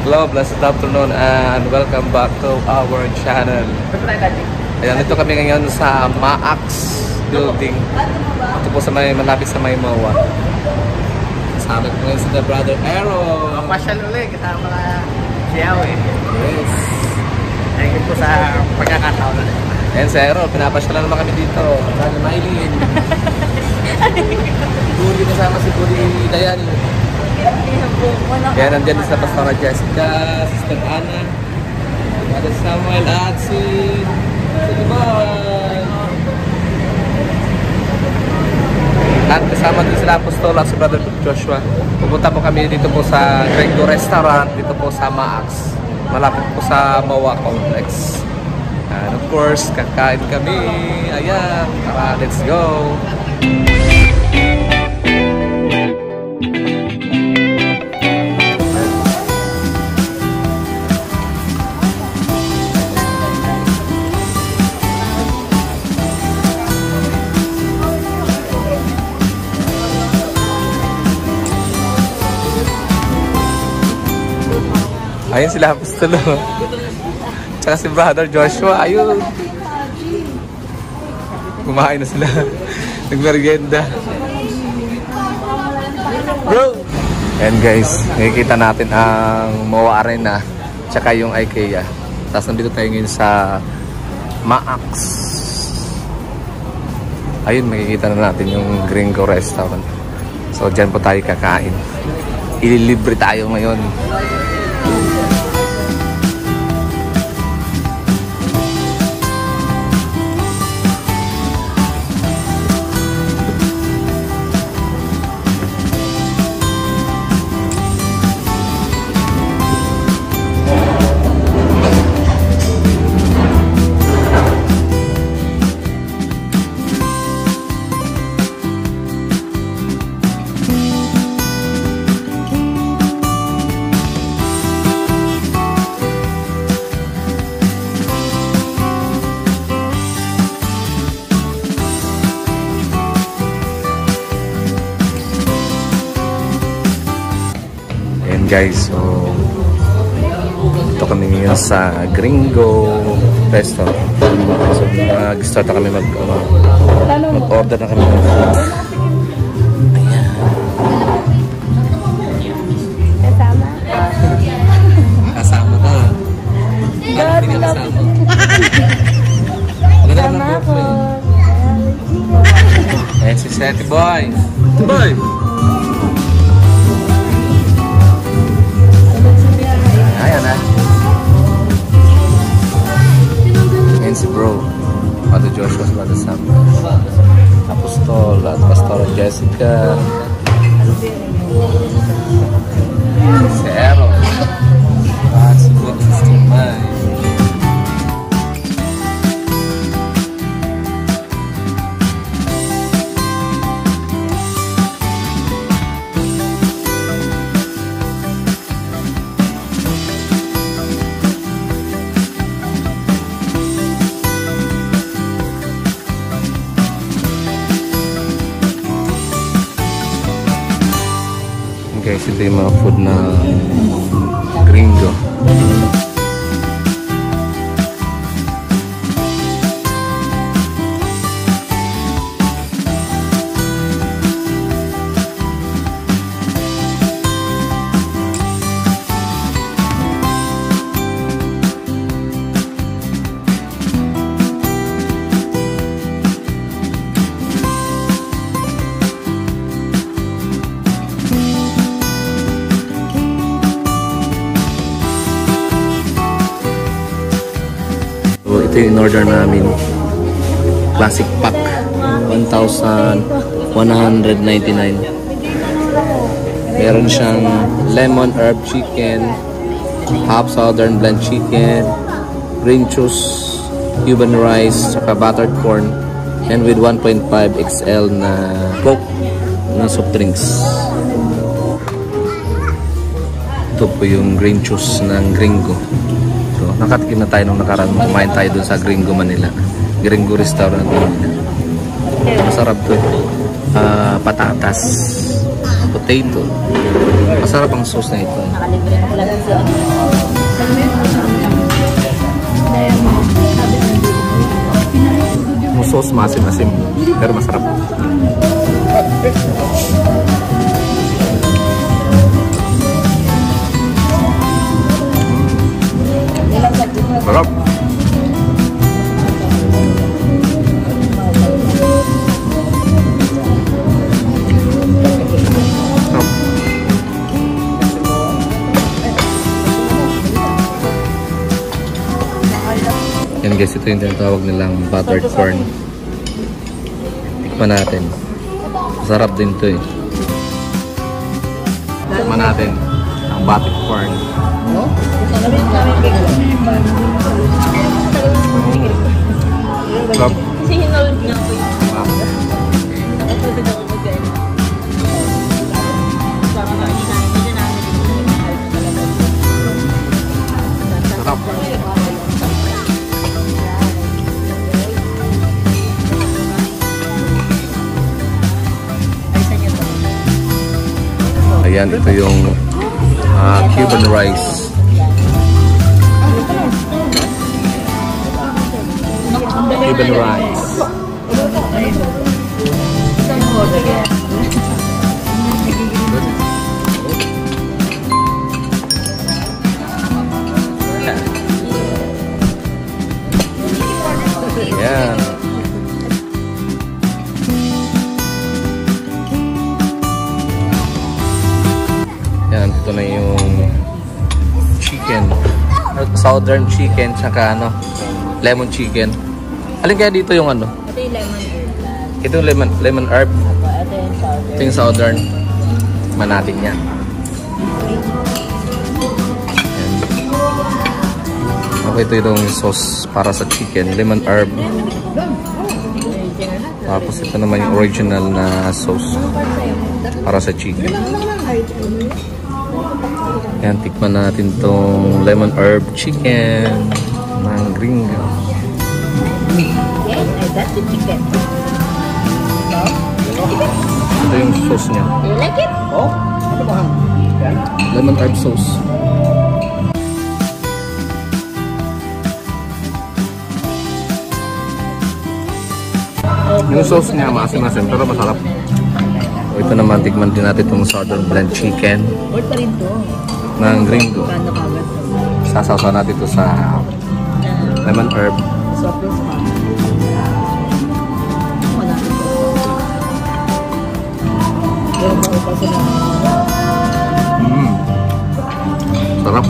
Hello, blessed afternoon and welcome back to our channel. Ayan, ito kami ngayon sa Maax Building. Ito po sa malapit sa Maymoa. Kasama ko ngayon si Brother Aaron. Pasyal ulit, kasama ka siyaw eh. Yes. Thank you po sa pagkakataon ulit. Ayan si Aaron, pinapasyalan naman kami dito. Brother Mylene. Buri kasama si Buri Dayani. Kaya nandiyan sa Pastora Jessica, Sister Anna, Brother Samuel at si Ivan. At kasama din sila Apostol at si Brother Joshua. Pupunta po kami dito po sa Gringo Restaurant, dito po sa Maax. Malapit po sa Moa Complex. And of course, kakain kami. Ayan, tara, let's go! Ayun sila Apostol. Tsaka si Brother Joshua. Ayun. Kumain na sila. Nagmerienda. Bro! Ayan guys. Nakikita natin ang Moa Arena. Tsaka yung IKEA. Tapos nandito tayo ngayon sa Maax. Ayun, makikita na natin yung Gringo Restaurant. So dyan po tayo kakain. Ililibre tayo ngayon. Guys, so ito kami ngayon sa Gringo Restaurant. So mag-start na kami mag-order na kami ng food. Ayan. Kasama? Kasama ka. Bakit hindi ka kasama? Kasama ako. Ayan si Seti Boy. Boy! Ayan na. Ayan si Bro. Brother Joshua, Brother Samuel, Apostol at Pastora Jessica. Si Aaron. At si Good Sister Mai. Guys, ito yung mga food na Gringo. Ito yung in-order namin. Classic pack. 1,199. Meron siyang lemon herb chicken, half southern blend chicken, green juice, Cuban rice, saka buttered corn, and with 1.5 XL na Coke na soft drinks. Ito po yung green juice ng Gringo. So, nakatikim na tayo nung nakaraan. Kumain tayo dun sa Gringo Manila. Gringo Restaurant Manila. Masarap to. Patatas, potato, Masarap ang sauce na ito. Nakalibre na lang siya. Yung sauce masim-masim, pero masarap. Sarap. Yan guys, ito yung tinatawag nilang buttered corn. Tikman natin. Masarap din ito eh. Tikman natin ang buttered corn. Sarap. Kasi hinold niya ko yun. Sarap. Nakatulog ako mag-gain. Sarap. Ayan, ito yung Cuban rice. Cuban rice. Ayan. Yan, ito na yung chicken. Southern chicken, tsaka ano, lemon chicken. Alin kaya dito yung ano? Ito yung lemon herb. Ito yung lemon herb. Ito yung southern. Ito yung southern. Manatin niya. Yan. Okay, ito yung sauce para sa chicken. Lemon herb. Tapos ito naman yung original na sauce para sa chicken. Yan, tikman natin tong lemon herb chicken ng Gringo. Yes, that's the chicken. Ito yung sauce niya. You like it? Oh? Ano ba? Yan? Lemon herb sauce. Yung sauce niya maasim-asim pero masarap. O, ito naman, tikman din natin itong southern blend chicken Or pa rin to. ng Gringo. Kano kagad. Sasawsaw natin ito sa lemon herb. Sobrang sa wala. Pero maupas na. Sarap.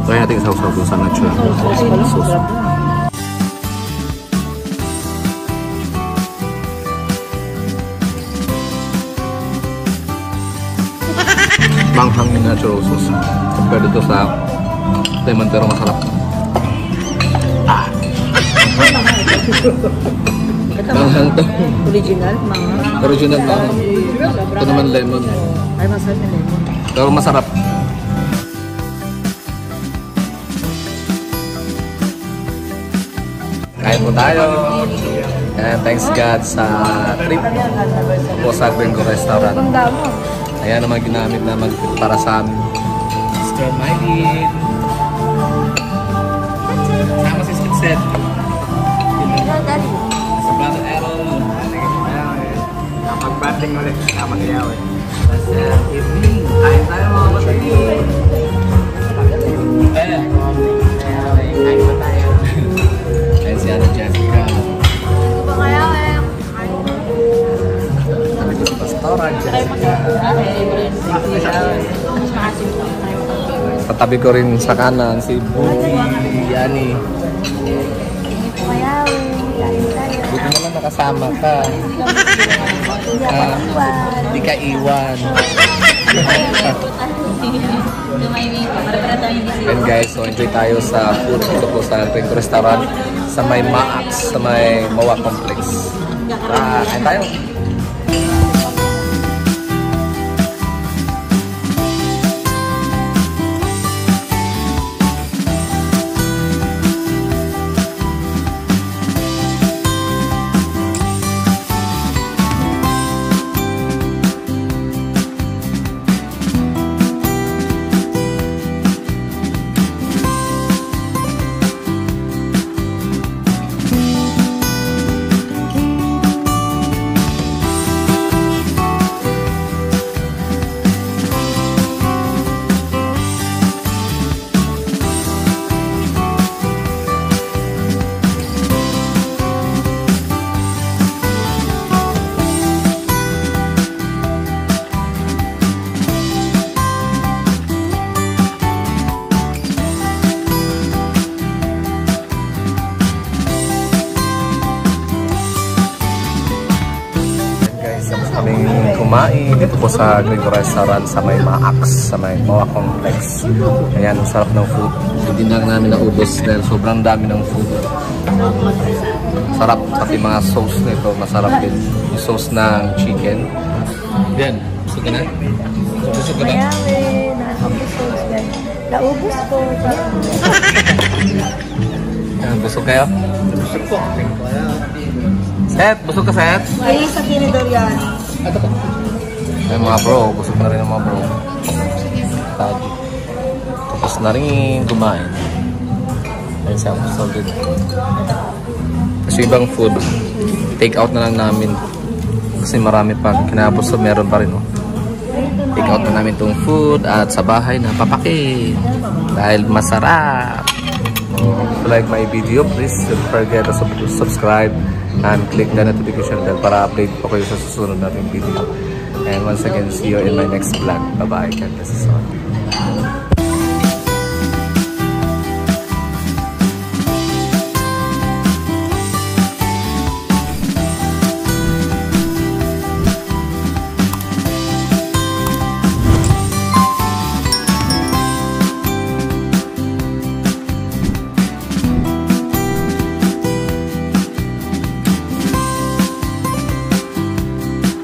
Kaya natin sawsaw doon sa natural sauce. Manghang yung natural sauce. Compared dito sa lemon pero masarap. Manghang to. Original, mga. Original manghang. Ito naman lemon. Ay, masarap na lemon. Pero masarap. Kain po tayo. And thanks God sa trip po sa Gringo Restaurant. Ayan naman ginamit naman para sa amin. Mr. Mylene. Sama si Success. Sa Brother Errol. Pag-batting ulit. Tama siya eh. Sa evening. Kain tayo mga kapatid. Kain pa tayo. Kain si Ana Jessica. Sabi ko sa Pastora, Jessica. Katabi ko rin sa kanan si Buki, Yani. Buti mo lang nakasama ka. Hindi ka iwan. And guys, so enjoy tayo sa food dito po sa Gringo Restaurant sa may Maax, sa may Mawa Complex. Kain tayo. kumain dito po sa Gringo Restaurant sa may Maax, sa may Mawa Complex. Ayan, ang sarap ng food. Hindi na namin naubos dahil sobrang dami ng food. Sarap, pati mga sauce nito, masarap din. Yung sauce ng chicken. Yan, busog ka na? Busog ka na? Mayawi, nakakabusog guys. Naubos po. Yan, busog kayo? Busog po. Seth, busog ka Seth? Ay, sa kinidor yan. Ay mga bro, busog na rin ang mga bro. Taji. Tapos na rin kumain. Ayun siya, busog din. Kasi ibang food, take out na lang namin. Kasi marami pa. Kinapos so meron pa rin. Oh. Take out na namin itong food at sa bahay na papaki. Dahil masarap. If you like my video, please don't forget to subscribe and click the notification bell para update po kayo sa susunod nating video. And once again, see you in my next vlog. Bye-bye. God bless us all.